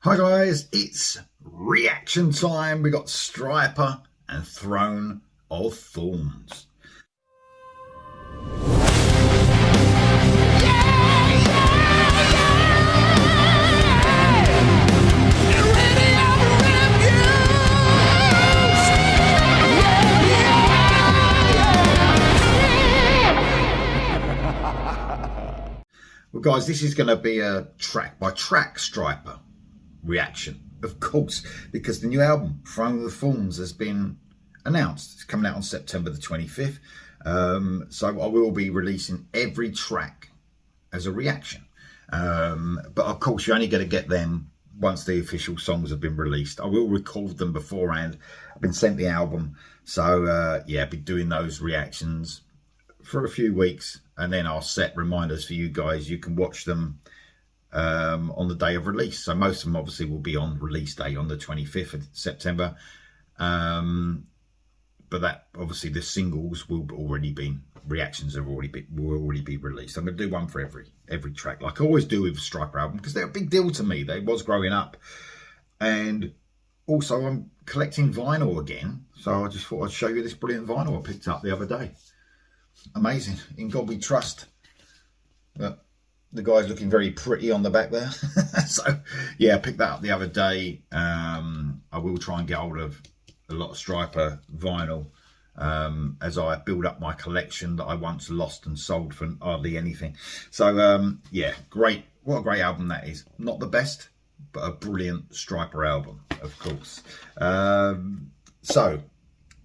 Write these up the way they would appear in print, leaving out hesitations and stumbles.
Hi guys, it's reaction time. We got Stryper and Throne of Thorns. Well guys, this is going to be a track by track Stryper reaction, of course, because the new album Throne of Thorns has been announced. It's coming out on September the 25th. So I will be releasing every track as a reaction, but of course you're only going to get them once the official songs have been released. I will record them beforehand. I've been sent the album, so yeah, I'll be doing those reactions for a few weeks, and then I'll set reminders for you guys. You can watch them on the day of release. So most of them obviously will be on release day on the 25th of September. But that obviously the singles will already be, reactions will already be released. I'm going to do one for every track, like I always do with Stryper album, because they're a big deal to me. They was growing up, and also I'm collecting vinyl again. So I just thought I'd show you this brilliant vinyl I picked up the other day. Amazing. In God We Trust. But the guy's looking very pretty on the back there. So yeah, I picked that up the other day. I will try and get hold of a lot of Stryper vinyl as I build up my collection that I once lost and sold for hardly anything. So yeah, great. What a great album that is. Not the best, but a brilliant Stryper album, of course. So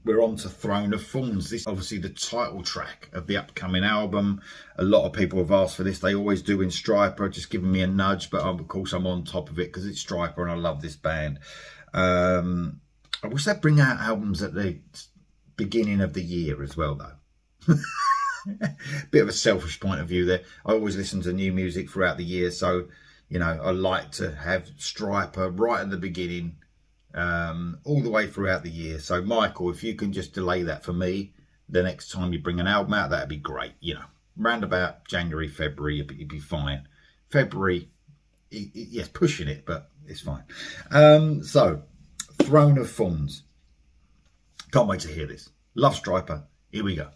we're on to Throne of Thorns. This is obviously the title track of the upcoming album. A lot of people have asked for this. They always do in Stryper, just giving me a nudge, but of course I'm on top of it because it's Stryper and I love this band. I wish they'd bring out albums at the beginning of the year as well, though. Bit of a selfish point of view there. I always listen to new music throughout the year, so you know, I like to have Stryper right at the beginning, all the way throughout the year. So Michael, if you can just delay that for me the next time you bring an album out, that'd be great. You know, round about January, February, you'd be fine. February, yes, pushing it, but it's fine. So Throne of Thorns, can't wait to hear this. Love Stryper. Here we go.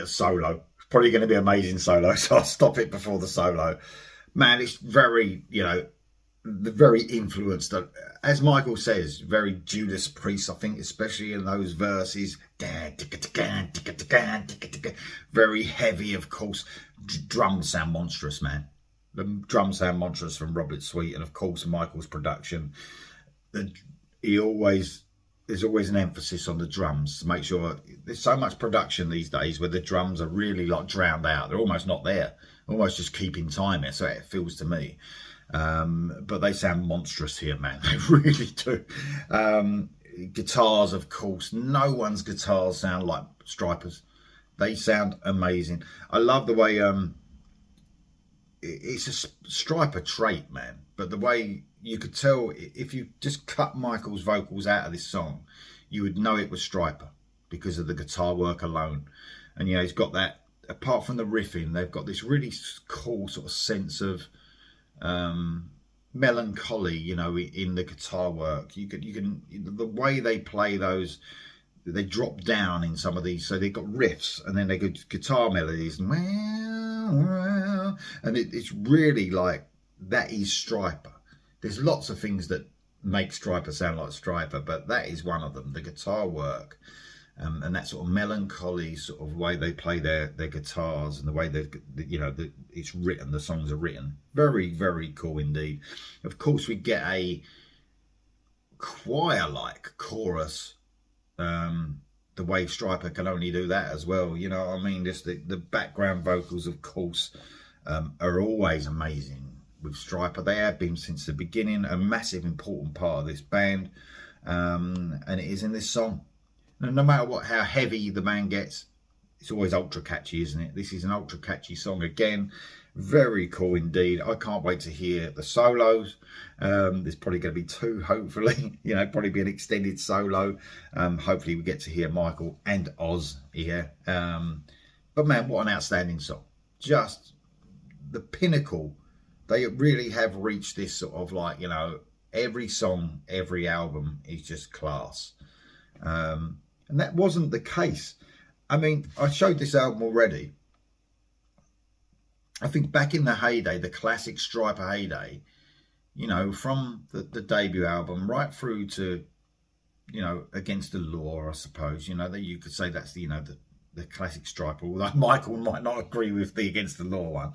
Solo. It's probably going to be amazing solo, so I'll stop it before the solo. Man, it's very, you know, very influenced, as Michael says, very Judas Priest, I think, especially in those verses. Very heavy, of course. drums sound monstrous, man. The drums sound monstrous from Robert Sweet, and of course Michael's production. There's always an emphasis on the drums to make sure. There's so much production these days where the drums are really like drowned out. They're almost not there, almost just keeping time. So it feels to me. But they sound monstrous here, man. They really do. Guitars, of course. No one's guitars sound like Stryper's. They sound amazing. I love the way it's a Stryper trait, man. But the way you could tell, if you just cut Michael's vocals out of this song, you would know it was Stryper because of the guitar work alone. And you know, he's got that. Apart from the riffing, they've got this really cool sort of sense of melancholy, you know, in the guitar work. You can the way they play those, they drop down in some of these. So they've got riffs and then they got guitar melodies, and it's really like that is Stryper. There's lots of things that make Stryper sound like Stryper, but that is one of them. The guitar work. And that sort of melancholy sort of way they play their guitars, and the way it's written, the songs are written, very, very cool indeed. Of course, we get a choir-like chorus, the way Stryper can only do that as well. You know what I mean? Just the background vocals, of course, are always amazing with Stryper. They have been since the beginning, a massive important part of this band, and it is in this song. No matter how heavy the man gets, it's always ultra catchy, isn't it? This is an ultra catchy song again. Very cool indeed. I can't wait to hear the solos. There's probably going to be two, hopefully. You know, probably be an extended solo. Hopefully we get to hear Michael and Oz here. But man, what an outstanding song. Just the pinnacle. They really have reached this sort of like, you know, every song, every album is just class. And that wasn't the case. I mean, I showed this album already. I think back in the heyday, the classic Stryper heyday, you know, from the debut album right through to, you know, Against the Law, I suppose, you know, that you could say that's the, you know, the classic Stryper, although Michael might not agree with the Against the Law one.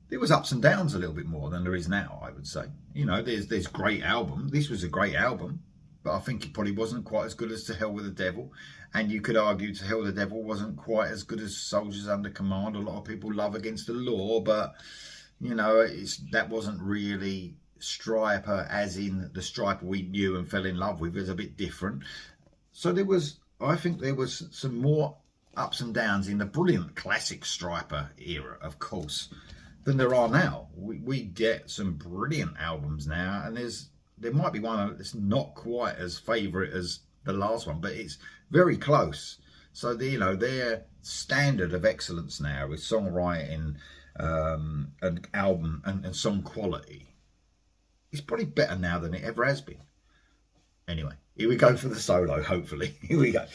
There was ups and downs a little bit more than there is now, I would say. You know, there's great album. This was a great album. But I think it probably wasn't quite as good as To Hell with the Devil. And you could argue To Hell with the Devil wasn't quite as good as Soldiers Under Command. A lot of people love Against the Law, but, you know, that wasn't really Stryper as in the Stryper we knew and fell in love with. It was a bit different. So I think there was some more ups and downs in the brilliant classic Stryper era, of course, than there are now. We get some brilliant albums now, and there might be one that's not quite as favourite as the last one, but it's very close. So, you know, their standard of excellence now with songwriting and album and song quality is probably better now than it ever has been. Anyway, here we go for the solo, hopefully. Here we go.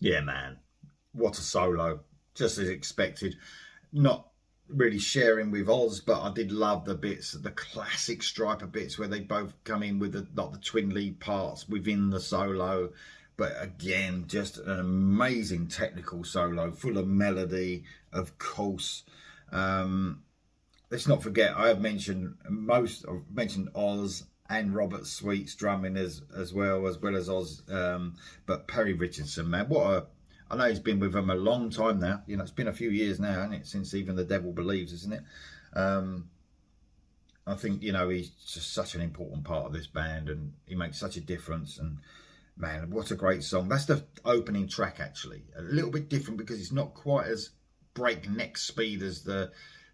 Yeah, man. What a solo. Just as expected. Not really sharing with Oz, but I did love the bits, the classic Stryper bits where they both come in with the, like the twin lead parts within the solo. But again, just an amazing technical solo, full of melody, of course. Let's not forget, I've mentioned Oz and Robert Sweet's drumming as well as Oz. But Perry Richardson, man, I know he's been with them a long time now. You know, it's been a few years now, hasn't it? Since Even the Devil Believes, isn't it? I think, you know, he's just such an important part of this band, and he makes such a difference. And man, what a great song. That's the opening track, actually. A little bit different because it's not quite as breakneck speed as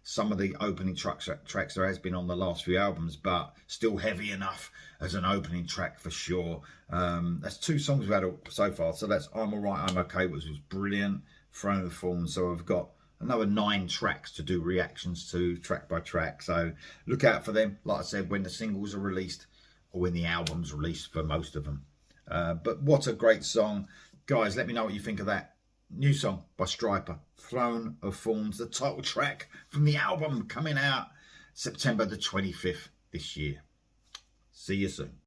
some of the opening tracks there has been on the last few albums, but still heavy enough as an opening track for sure. That's 2 songs we've had so far. So that's I'm Alright, I'm Okay, which was brilliant. Throne of Thorns. So I've got another 9 tracks to do reactions to, track by track. So look out for them, like I said, when the singles are released or when the album's released for most of them. But what a great song. Guys, let me know what you think of that. New song by Stryper, Throne of Thorns, the title track from the album coming out September the 25th this year. See you soon.